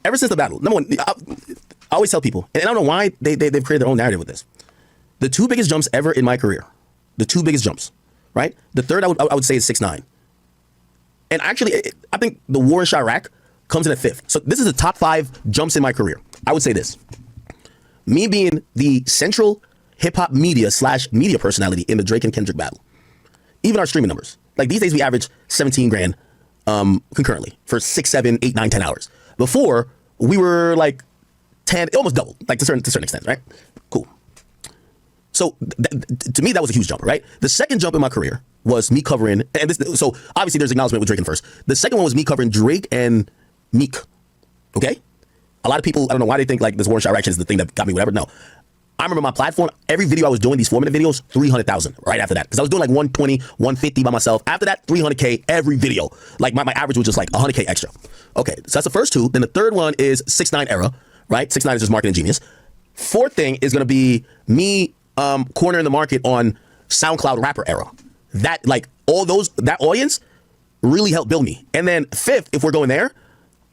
ever since the battle, number one, I always tell people, and I don't know why they've created their own narrative with this. The two biggest jumps ever in my career, the two biggest jumps, right? The third I would say is 6'9". And actually, I think the war in Chirac comes in at fifth. So this is the top 5 jumps in my career. I would say this. Me being the central hip-hop media personality in the Drake and Kendrick battle. Even our streaming numbers. Like these days we average 17 grand concurrently for 6, 7, 8, 9, 10 hours. Before, we were like 10, almost double, like to a certain extent, right? Cool. So to me, that was a huge jump, right? The second jump in my career was me covering, and this, so obviously there's acknowledgement with Drake in first. The second one was me covering Drake and Meek, okay? A lot of people, I don't know why they think like this war in Chirac is the thing that got me whatever. No. I remember my platform, every video I was doing, these 4-minute videos, 300,000 right after that. Because I was doing like 120, 150 by myself. After that, 300K every video. Like my average was just like 100K extra. Okay, so that's the first two. Then the third one is 6ix9ine era, right? 6ix9ine is just marketing genius. Fourth thing is gonna be me cornering the market on SoundCloud rapper era. That like all those, that audience really helped build me. And then fifth, if we're going there,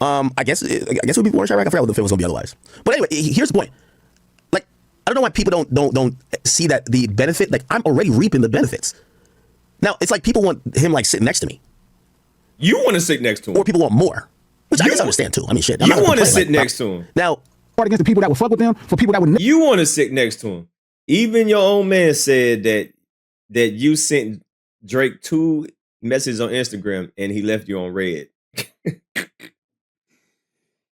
I guess it would be War in Chirac. I forgot what the fifth was gonna be otherwise. But anyway, here's the point. I don't know why people don't see that the benefit, like I'm already reaping the benefits. Now, it's like people want him like sitting next to me. You want to sit next to him. Or people want more, which I guess I understand too. I mean, shit. You want to sit next to him. Now, against the people that would fuck with them, for people that would... You want to sit next to him. Even your own man said that you sent Drake 2 messages on Instagram and he left you on red.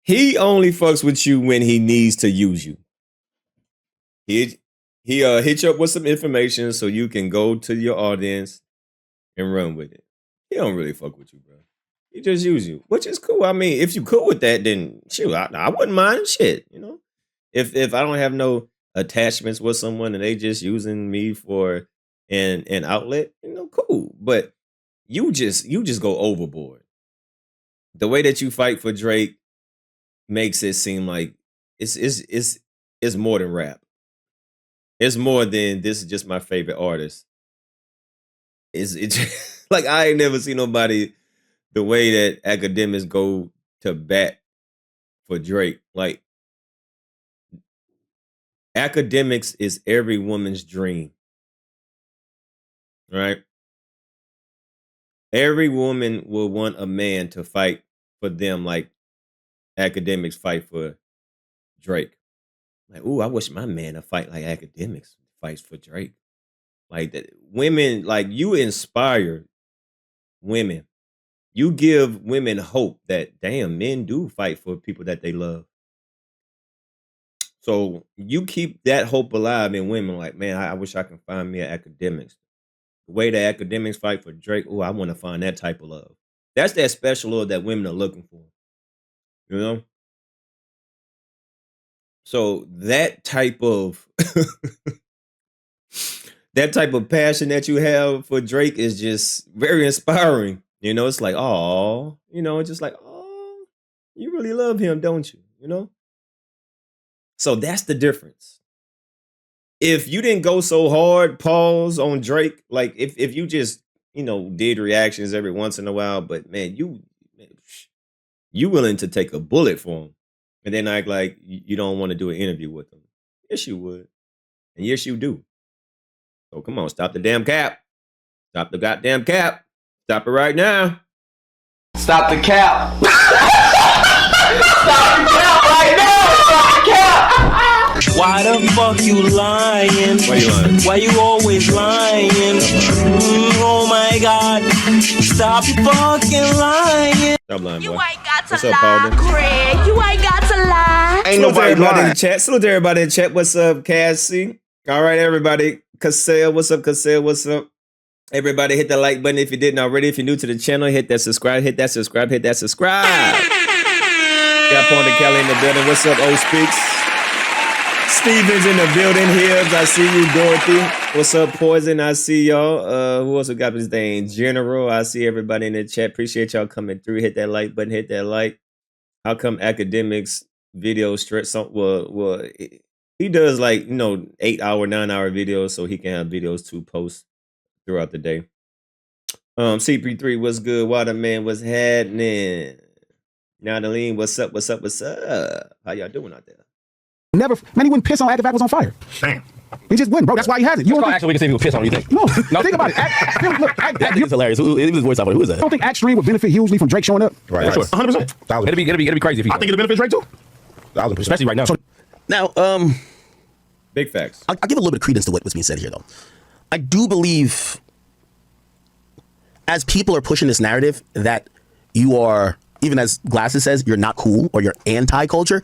He only fucks with you when he needs to use you. He hit you up with some information so you can go to your audience and run with it. He don't really fuck with you, bro. He just use you, which is cool. I mean, if you cool with that, then shoot, I wouldn't mind shit, you know? If I don't have no attachments with someone and they just using me for an outlet, you know, cool. But you just go overboard. The way that you fight for Drake makes it seem like it's more than rap. It's more than this is just my favorite artist. It's like I ain't never seen nobody the way that Akademiks go to bat for Drake. Like Akademiks is every woman's dream. Right? Every woman will want a man to fight for them like Akademiks fight for Drake. Like, ooh, I wish my man to fight like Akademiks fights for Drake. Like that, women, like you inspire women. You give women hope that damn men do fight for people that they love. So you keep that hope alive in women. Like, man, I wish I can find me an Akademiks. The way that Akademiks fight for Drake, oh, I want to find that type of love. That's that special love that women are looking for. You know? So that type of passion that you have for Drake is just very inspiring. You know, it's like, oh, you know, it's just like, oh, you really love him, don't you? You know? So that's the difference. If you didn't go so hard, pause on Drake, like if you just, you know, did reactions every once in a while, but man, you willing to take a bullet for him. And then act like you don't want to do an interview with them. Yes, you would. And yes, you do. So come on, stop the damn cap. Stop the goddamn cap. Stop it right now. Stop the cap. Stop the cap right now. Stop the cap. Why the fuck you lying? Why you lying? Why you always lying? Oh my God. Stop fucking lying. Stop lying, boy. You ain't got to What's up, lie, Paul? Craig. You ain't got to lie. Ain't Salute to nobody everybody in lying. the chat. Salute to everybody in the chat. What's up, Cassie? All right, everybody. Cassell, what's up, Cassell? What's up? Everybody hit the like button if you didn't already. If you're new to the channel, hit that subscribe, hit that subscribe, hit that subscribe. Got Ponda Kelly in the building. What's up, O Speaks? Steven's in the building. Hibbs, I see you, Dorothy. What's up, Poison? I see y'all. Who else got his name? General. I see everybody in the chat. Appreciate y'all coming through. Hit that like button. Hit that like. How come Akademiks video stretch? Well, he does like 8-hour, 9-hour videos, so he can have videos to post throughout the day. CP3, what's good? Waterman, what's happening? Natalie, what's up? What's up? What's up? How y'all doing out there? Never, man, he wouldn't piss on Act if Act was on fire. Damn. He just wouldn't, bro. That's why he has it. You Let's don't call think, Act so we can see if he will piss on you think. no, think about it. Act, look, Act, That you nigga's hilarious. Who is his voice off? Who is that? don't think Act Stream would benefit hugely from Drake showing up? Right. Sure. 100%. It'll be crazy if he. I think it'll benefit Drake too. 1,000%. Especially right now. Now, Big facts. I'll give a little bit of credence to what's being said here, though. I do believe, as people are pushing this narrative that you are, even as Glasses says, you're not cool or you're anti-culture,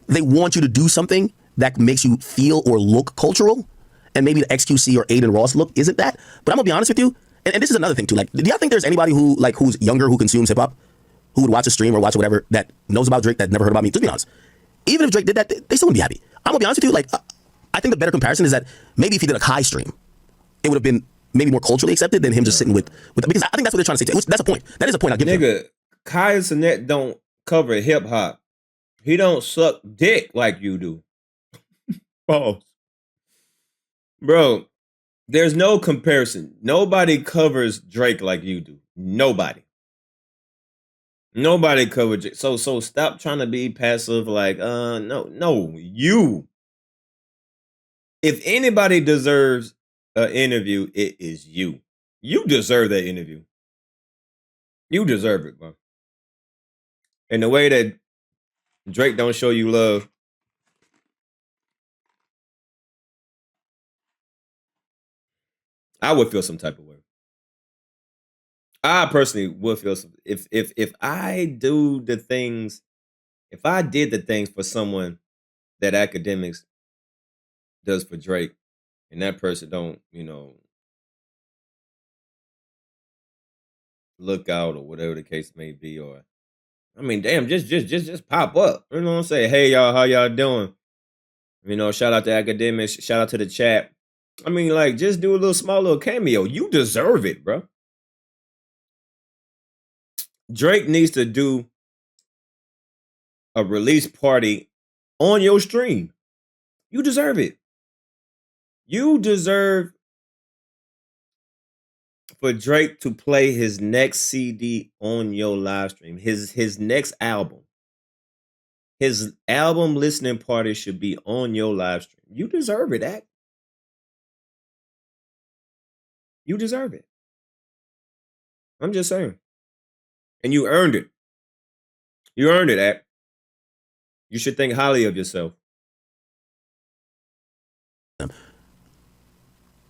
they want you to do something that makes you feel or look cultural, and maybe the XQC or Aiden Ross look isn't that. But I'm gonna be honest with you, and this is another thing too. Like, do y'all think there's anybody who who's younger who consumes hip hop, who would watch a stream or watch whatever that knows about Drake that never heard about me? Just be honest. Even if Drake did that, they still wouldn't be happy. I'm gonna be honest with you. Like, I think the better comparison is that maybe if he did a Kai stream, it would have been maybe more culturally accepted than him just sitting with because I think that's what they're trying to say. That's a point. That is a point I'll give to him. Nigga, Kai Cenat don't cover hip hop. He don't suck dick like you do. Pause. Bro, there's no comparison. Nobody covers Drake like you do. Nobody. Nobody covers Drake. So stop trying to be passive like, no, you. If anybody deserves an interview, it is you. You deserve that interview. You deserve it, bro. And the way that Drake don't show you love, I would feel some type of way. I personally would feel some if I do the things, if I did the things for someone that Akademiks does for Drake, and that person don't, look out or whatever the case may be, or I mean, damn, just pop up. You know what I'm saying? Hey y'all, how y'all doing? Shout out to Akademiks, shout out to the chat. I mean, like, just do a little small little cameo. You deserve it, bro. Drake needs to do a release party on your stream. You deserve it. You deserve for Drake to play his next CD on your live stream. His next album. His album listening party should be on your live stream. You deserve it, Act. You deserve it. I'm just saying. And you earned it. You earned it, Act. You should think highly of yourself.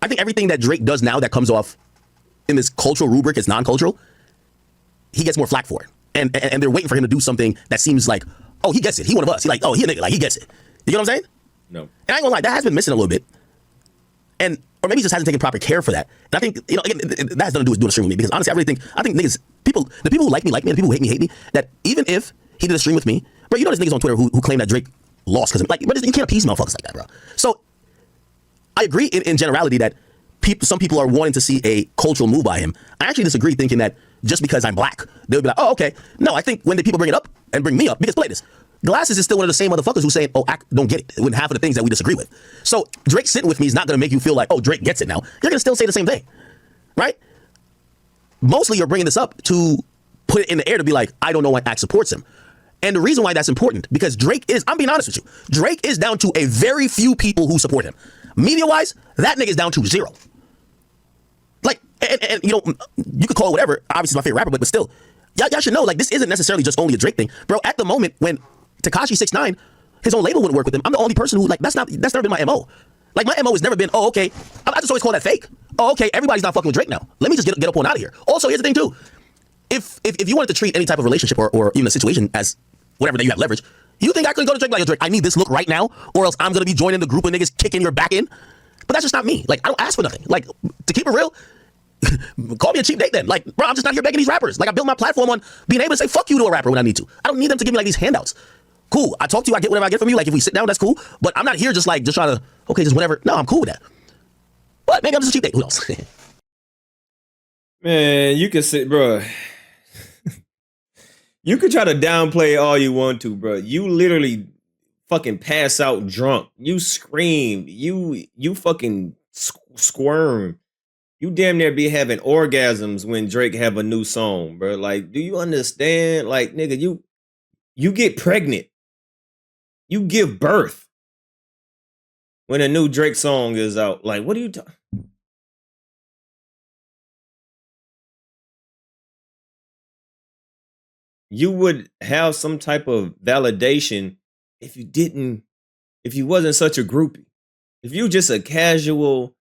I think everything that Drake does now that comes off in this cultural rubric is non-cultural, he gets more flack for it. And they're waiting for him to do something that seems like, oh, he gets it. He one of us. He like, oh, he a nigga. Like, he gets it. You know what I'm saying? No. And I ain't gonna lie, that has been missing a little bit. Or maybe he just hasn't taken proper care for that. And I think, again, that has nothing to do with doing a stream with me. Because honestly, I think niggas, the people who like me, and the people who hate me, that even if he did a stream with me, bro, there's niggas on Twitter who claim that Drake lost because, like, you can't appease motherfuckers like that, bro. So, I agree in generality that some people are wanting to see a cultural move by him. I actually disagree, thinking that just because I'm black, they'll be like, oh, okay. No, I think when the people bring it up and bring me up, because play this. Glasses is still one of the same motherfuckers who's saying, oh, I don't get it. When half of the things that we disagree with. So Drake sitting with me is not going to make you feel like, oh, Drake gets it now. You're going to still say the same thing, right? Mostly you're bringing this up to put it in the air to be like, I don't know why Act supports him. And the reason why that's important, because Drake is, I'm being honest with you, Drake is down to a very few people who support him. Media-wise, that nigga's down to 0. Like, and you could call it whatever. Obviously, my favorite rapper, but still, y'all should know, like, this isn't necessarily just only a Drake thing, bro. At the moment, when Tekashi 6ix9ine, his own label wouldn't work with him, I'm the only person who, like, that's never been my MO. Like, my MO has never been, oh, okay, I just always call that fake. Oh, okay, everybody's not fucking with Drake now. Let me just get up on out of here. Also, here's the thing too. If you wanted to treat any type of relationship or even a situation as whatever that you have leverage, you think I couldn't go to Drake like, yo, Drake, I need this look right now, or else I'm gonna be joining the group of niggas kicking your back in? But that's just not me. Like, I don't ask for nothing. Like, to keep it real, call me a cheap date then. Like, bro, I'm just not here begging these rappers. Like, I built my platform on being able to say fuck you to a rapper when I need to. I don't need them to give me like these handouts. Cool, I talk to you, I get whatever I get from you. Like, if we sit down, that's cool. But I'm not here just trying to, okay, just whatever. No, I'm cool with that. But maybe I'm just a cheap date. Who knows? Man, you can sit, bro. You could try to downplay all you want to, bro. You literally fucking pass out drunk. You scream. You fucking squirm. You damn near be having orgasms when Drake have a new song, bro. Like, do you understand? Like, nigga, You get pregnant. You give birth when a new Drake song is out. Like, what are you talking? You would have some type of validation if you wasn't such a groupie. If you just a casual,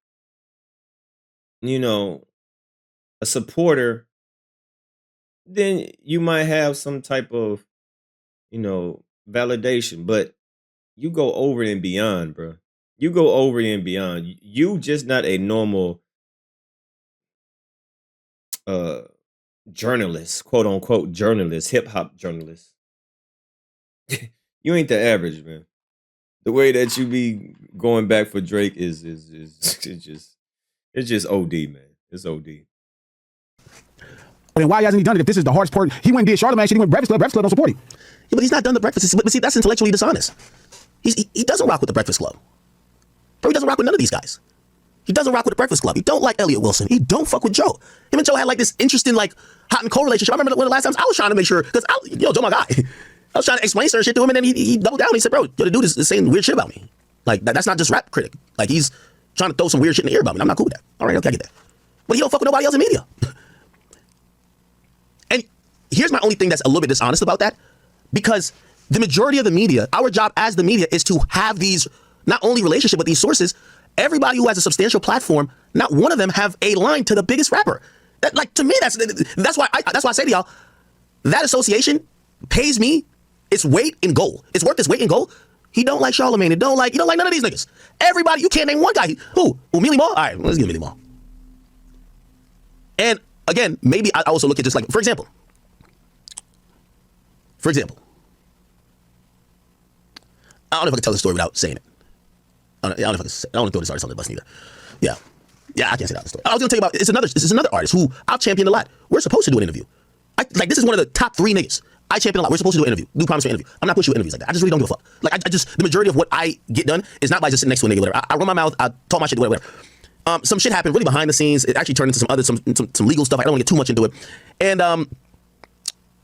a supporter, then you might have some type of, validation. But you go over and beyond, bro. You go over and beyond. You just not a normal journalist, quote unquote journalist, hip hop journalist. You ain't the average, man. The way that you be going back for Drake is it's just OD, man. It's OD. Then why hasn't he done it if this is the hardest part? He went and did Charlamagne shit, he went Breakfast Club. Breakfast Club don't support him. Yeah, but he's not done the Breakfast. But see, that's intellectually dishonest. He doesn't rock with the Breakfast Club. Bro, he doesn't rock with none of these guys. He doesn't rock with the Breakfast Club. He don't like Elliot Wilson. He don't fuck with Joe. Him and Joe had like this interesting, like, hot and cold relationship. I remember one of the last times I was trying to make sure, because Joe my guy. I was trying to explain certain shit to him, and then he doubled down. He said, bro, the dude is saying weird shit about me. Like, that's not just rap critic. Like, he's trying to throw some weird shit in the ear about me. I'm not cool with that. All right, okay, I get that. But he don't fuck with nobody else in media. And here's my only thing that's a little bit dishonest about that. Because the majority of the media, our job as the media is to have these, not only relationship, but these sources. Everybody who has a substantial platform, not one of them have a line to the biggest rapper. That, like, to me, that's why I say to y'all, that association pays me its weight in gold. It's worth its weight in gold. He don't like Charlamagne. He don't like none of these niggas. Everybody, you can't name one guy. Who? Mealy Mall? All right, let's give Mealy Mall. And again, maybe I also look at just like, for example, I don't know if I can tell the story without saying it. I don't know if I can. I don't want to throw this artist on the bus either. Yeah, I can't say that story. I was gonna tell you about this is another artist who I've championed a lot. We're supposed to do an interview. This is one of the top 3 niggas I champion a lot. We're supposed to do an interview. Do promise for an interview. I'm not pushing you interviews like that. I just really don't give a fuck. Like, I just, the majority of what I get done is not by just sitting next to a nigga or whatever. I run my mouth. I talk my shit, whatever. Some shit happened really behind the scenes. It actually turned into some legal stuff. I don't want to get too much into it. And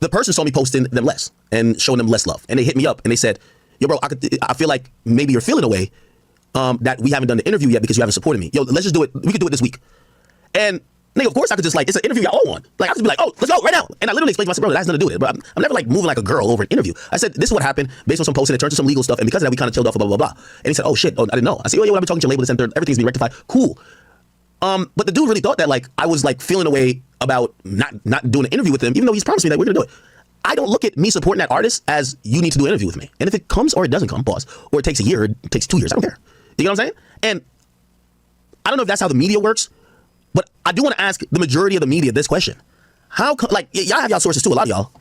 the person saw me posting them less and showing them less love. And they hit me up and they said, yo, bro, I feel like maybe you're feeling a way that we haven't done the interview yet because you haven't supported me. Yo, let's just do it. We could do it this week. And nigga, of course I could just like, it's an interview y'all all want. Like, I could be like, oh, let's go right now. And I literally explained to myself, bro, that has nothing to do with it. But I'm never like moving like a girl over an interview. I said, this is what happened based on some posting. It turned to some legal stuff. And because of that, we kind of chilled off, blah, blah, blah. And he said, oh shit, I didn't know. I said, oh yeah, well, I've been talking to your label, this and third, everything's being rectified. Cool. But the dude really thought that like I was like feeling a way about not doing an interview with him, even though he's promised me that we're gonna do it. I don't look at me supporting that artist as you need to do an interview with me. And if it comes or it doesn't come, pause, or it takes a year, or it takes 2 years, I don't care. You know what I'm saying? And I don't know if that's how the media works, but I do want to ask the majority of the media this question. How come, like, y'all have y'all sources too, a lot of y'all.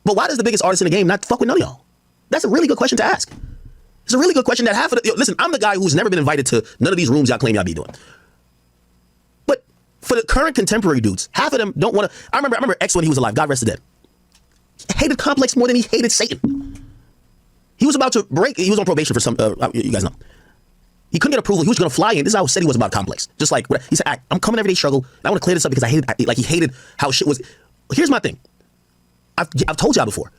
But why does the biggest artist in the game not fuck with none of y'all? That's a really good question to ask. It's a really good question that half of the, listen, I'm the guy who's never been invited to none of these rooms y'all claim y'all be doing. But for the current contemporary dudes, half of them don't want to, I remember X when he was alive, God rest his dead. Hated Complex more than he hated Satan. He was about to break, he was on probation for some, you guys know. He couldn't get approval. He was going to fly in. This is how said he was about Complex. Just like, he said, I'm coming everyday struggle. And I want to clear this up because I hated, like, he hated how shit was. Here's my thing. I've told y'all before.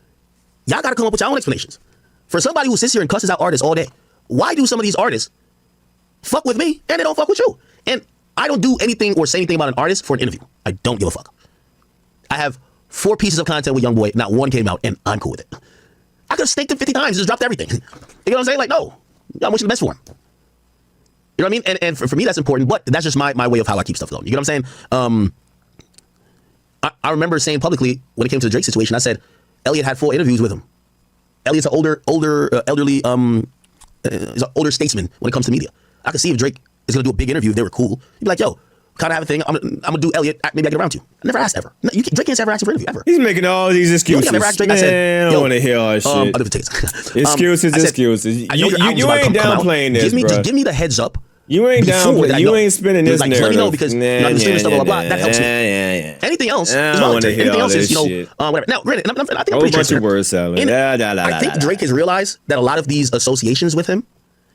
Y'all got to come up with your own explanations. For somebody who sits here and cusses out artists all day, why do some of these artists fuck with me and they don't fuck with you? And I don't do anything or say anything about an artist for an interview. I don't give a fuck. I have 4 pieces of content with YoungBoy. Not one came out, and I'm cool with it. I could have staked him 50 times and just dropped everything. You know what I'm saying? Like, no. I'm wishing the best for him. You know what I mean? And for me, that's important, but that's just my way of how I keep stuff going. You know what I'm saying? I remember saying publicly when it came to the Drake situation, I said, Elliot had 4 interviews with him. Elliot's an elderly, he's an older statesman when it comes to media. I could see if Drake is going to do a big interview, if they were cool. He'd be like, yo, kind of have a thing. I'm going to do Elliot, maybe I get around you. I never asked ever. No, Drake can't ever ask for an interview, ever. He's making all these excuses. I've ever asked Drake, I said, I don't want to hear all that shit. I'll do the tickets. Excuses. You ain't downplaying this, bro. Just give me the heads up. You ain't downplaying. You ain't spinning this like, narrative. Let me know because you know, the streaming stuff, blah, blah, blah. That helps me. Anything else is voluntary. Anything else is, whatever. Now, granted, I think I'm pretty bunch of word salad. I think Drake has realized that a lot of these associations with him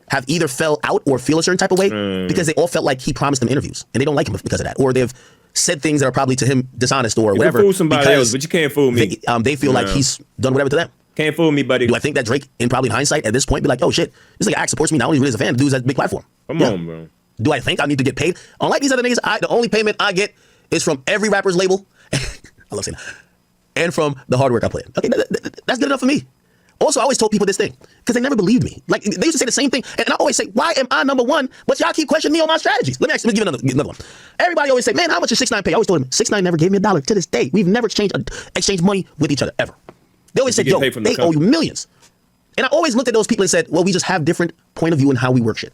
have either fell out or feel a certain type of way because they all felt like he promised them interviews and they don't like him because of that, or they've said things that are probably to him dishonest or whatever. You can fool somebody else, but you can't fool me. They feel like he's done whatever to them. Can't fool me, buddy. Do I think that Drake, in probably in hindsight, at this point, be like, oh shit, this nigga act supports me not only really as a fan, the dude's at a big platform. Come on, bro. Do I think I need to get paid? Unlike these other niggas, the only payment I get is from every rapper's label. I love saying that. And from the hard work I put in. Okay, that's good enough for me. Also, I always told people this thing because they never believed me. Like, they used to say the same thing. And I always say, why am I number one? But y'all keep questioning me on my strategies. Let me give another one. Everybody always say, man, how much does 6ix9ine pay? I always told him, 6ix9ine never gave me $1 to this day. We've never exchanged money with each other, ever. They always said, yo, they owe you millions. And I always looked at those people and said, well, we just have different point of view in how we work shit.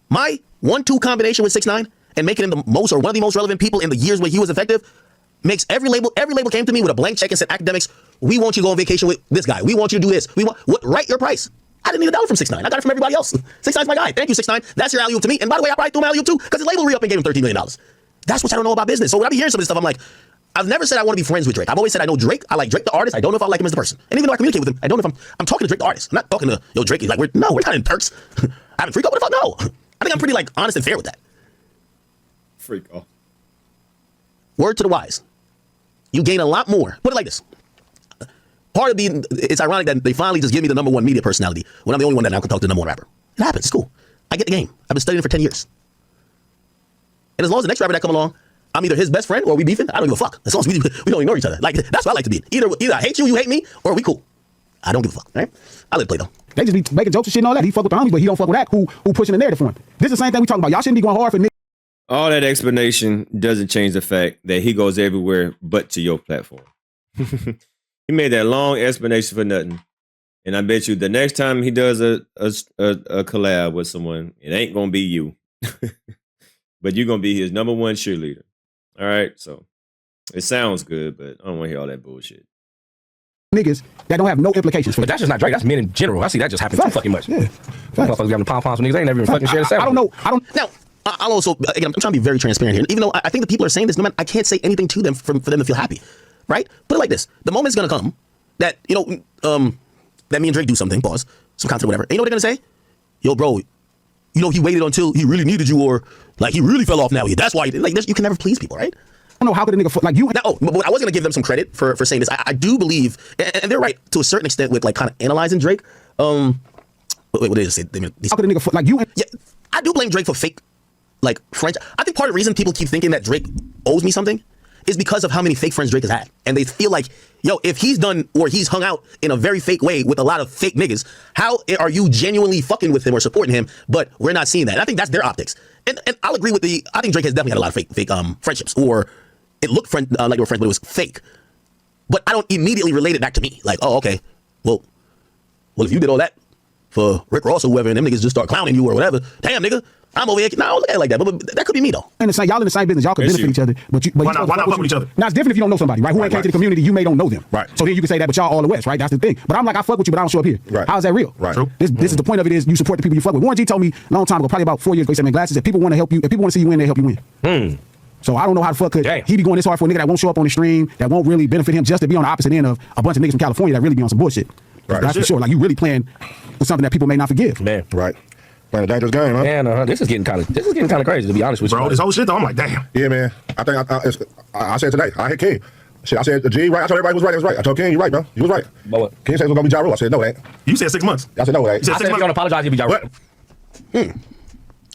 My 1-2 combination with 6ix9ine and making him the most or one of the most relevant people in the years when he was effective makes every label came to me with a blank check and said, Akademiks, we want you to go on vacation with this guy. We want you to do this. Write your price. I didn't need $1 from 6ix9ine. I got it from everybody else. 6ix9ine's my guy. Thank you, 6ix9ine. That's your alley-oop to me. And by the way, I probably threw my alley-oop too because his label re-up and gave him $13 million. That's what I don't know about business. So when I be hearing some of this stuff, I'm like, I've never said I want to be friends with Drake. I've always said I know Drake. I like Drake the artist. I don't know if I like him as the person. And even though I communicate with him, I don't know if I'm talking to Drake the artist. I'm not talking to, yo, Drake. He's like, we're not in perks. Having freak off? What the fuck? No. I think I'm pretty like honest and fair with that. Freak off. Word to the wise. You gain a lot more. Put it like this. Part of it's ironic that they finally just give me the #1 media personality when I'm the only one that now can talk to the #1 rapper. It happens. It's cool. I get the game. I've been studying it for 10 years. And as long as the next rapper that come along, I'm either his best friend or we beefing, I don't give a fuck. As long as we don't ignore each other. Like, that's what I like to be. Either I hate you, you hate me, or we cool. I don't give a fuck, right? I let it play, though. They just be making jokes and shit and all that. He fuck with the homies, but he don't fuck with that. Who pushing the narrative for him? This is the same thing we talking about. Y'all shouldn't be going hard for niggas. All that explanation doesn't change the fact that he goes everywhere but to your platform. He made that long explanation for nothing. And I bet you the next time he does a collab with someone, it ain't going to be you. But you're going to be his #1 cheerleader. All right? So it sounds good, but I don't want to hear all that bullshit. Niggas that don't have no implications for But that's just not Drake. That's men in general. I see that just happen too fucking much. Yeah. Motherfuckers be having pom-poms when niggas ain't never even fucking shared a cell. I don't know. Now, I'll also, again, I'm trying to be very transparent here. Even though I think the people are saying this, no matter, I can't say anything to them for them to feel happy, right? Put it like this. The moment's going to come that, that me and Drake do something, pause, some content or whatever. And you know what they're going to say? Yo, bro, he waited until he really needed you or, like, he really fell off now. That's why, you can never please people, right? I don't know how could a nigga like you. But I was going to give them some credit for saying this. I do believe, and they're right to a certain extent with, like, kind of analyzing Drake. Wait, what did they say? How could a nigga like you? Yeah, I do blame Drake for fake, like, friends. I think part of the reason people keep thinking that Drake owes me something is because of how many fake friends Drake has had. And they feel like, yo, if he's done or he's hung out in a very fake way with a lot of fake niggas, how are you genuinely fucking with him or supporting him? But we're not seeing that. And I think that's their optics. And I'll agree with I think Drake has definitely had a lot of fake friendships, or it looked like they were friends, but it was fake. But I don't immediately relate it back to me. Like, oh, okay, well, if you did all that for Rick Ross or whoever, and them niggas just start clowning you or whatever, damn, nigga, I'm over here. No, I don't look at it like that. But that could be me, though. And y'all in the same business. Y'all could benefit each other. But why not fuck with each other? Now, it's different if you don't know somebody, right? Who ain't came to the community, you may don't know them. Right. So then you can say that, but y'all all the West, right? That's the thing. But I'm like, I fuck with you, but I don't show up here. Right. How is that real? Right. True. This is the point of it is you support the people you fuck with. Warren G told me a long time ago, probably about 4 years ago, he said, man, Glasses, if people want to help you, if people want to see you win, they help you win. So I don't know how the fuck could he be going this hard for a nigga that won't show up on the stream, that won't really benefit him, just to be on the opposite end of a bunch of niggas from California that really be on some bullshit. Right. That's for sure. Like, you really playing with something that people may not forgive. Man. Right. Playing a dangerous game, huh? Man, this is getting kind of crazy, to be honest with you. Bro, this whole shit though, I'm like, damn. Yeah, man. I think I said today, I hit King. Shit, I said G, right? I told everybody was right. It was right. I told King, you right, bro. You was right. But what? King said it was gonna be Ja Rule. I said no, it ain't. You said 6 months. I said no, it ain't. I said if you don't apologize, you'll be Ja Rule.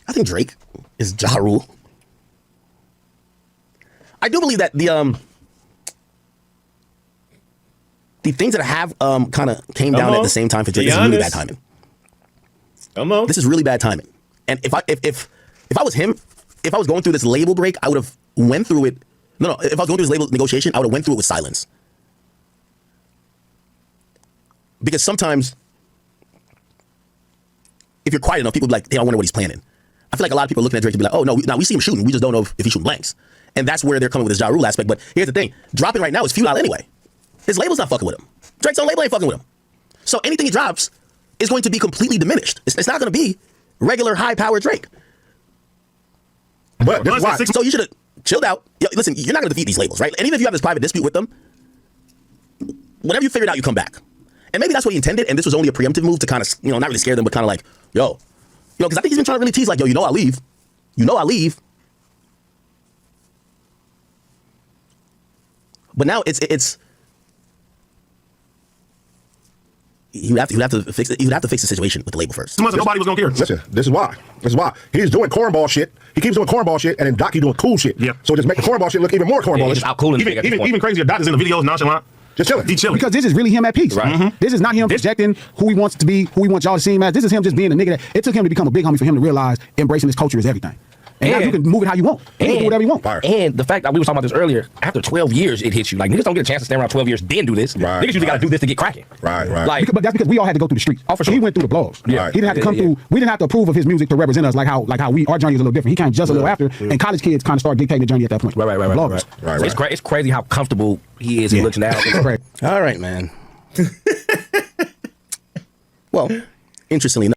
I think Drake is Ja Rule. I do believe that the things that I have kind of came down at the same time for Drake. This is really bad timing. Come on. This is really bad timing. And if I was him, if I was going through this label break, I would have went through it. No, if I was going through this label negotiation, I would have went through it with silence. Because sometimes, if you're quiet enough, people be like, hey, I wonder what he's planning. I feel like a lot of people are looking at Drake to be like, oh, no, we see him shooting. We just don't know if he's shooting blanks. And that's where they're coming with this Ja Rule aspect. But here's the thing. Dropping right now is futile anyway. His label's not fucking with him. Drake's own label ain't fucking with him. So anything he drops is going to be completely diminished. It's not going to be regular high-powered Drake. But this is why. So you should have chilled out. Yo, listen, you're not going to defeat these labels, right? And even if you have this private dispute with them, whenever you figure it out, you come back. And maybe that's what he intended, and this was only a preemptive move to kind of, not really scare them, but kind of like, yo. Because I think he's been trying to really tease like, yo, I leave. I leave. But now it's he would have to fix it. He would have to fix the situation with the label first. Nobody was gonna care. Listen, this is why. He's doing cornball shit. He keeps doing cornball shit, and then Doc, he doing cool shit. Yeah. So just make the cornball shit look even more cornballish. Just out cooling. Even crazier. Dot is in the videos nonchalant. Just chilling. He chilling. Because this is really him at peace. Right. This is not him projecting who he wants to be, who he wants y'all to see him as. This is him just being a nigga that it took him to become a big homie for him to realize embracing this culture is everything. And now you can move it how you want. You can do whatever you want. Fire. And the fact that we were talking about this earlier, after 12 years, it hits you. Like, niggas don't get a chance to stay around 12 years, then do this. Right, Niggas usually got to do this to get cracking. Right. Like, But that's because we all had to go through the streets. Oh, for sure. He went through the blogs. Yeah. He didn't have to come through. We didn't have to approve of his music to represent us like how our journey is a little different. He came just a little after, and college kids kind of started dictating the journey at that point. Right. Bloggers. Right. It's crazy how comfortable he is and looks now. It's crazy. All right, man. Well, interestingly enough.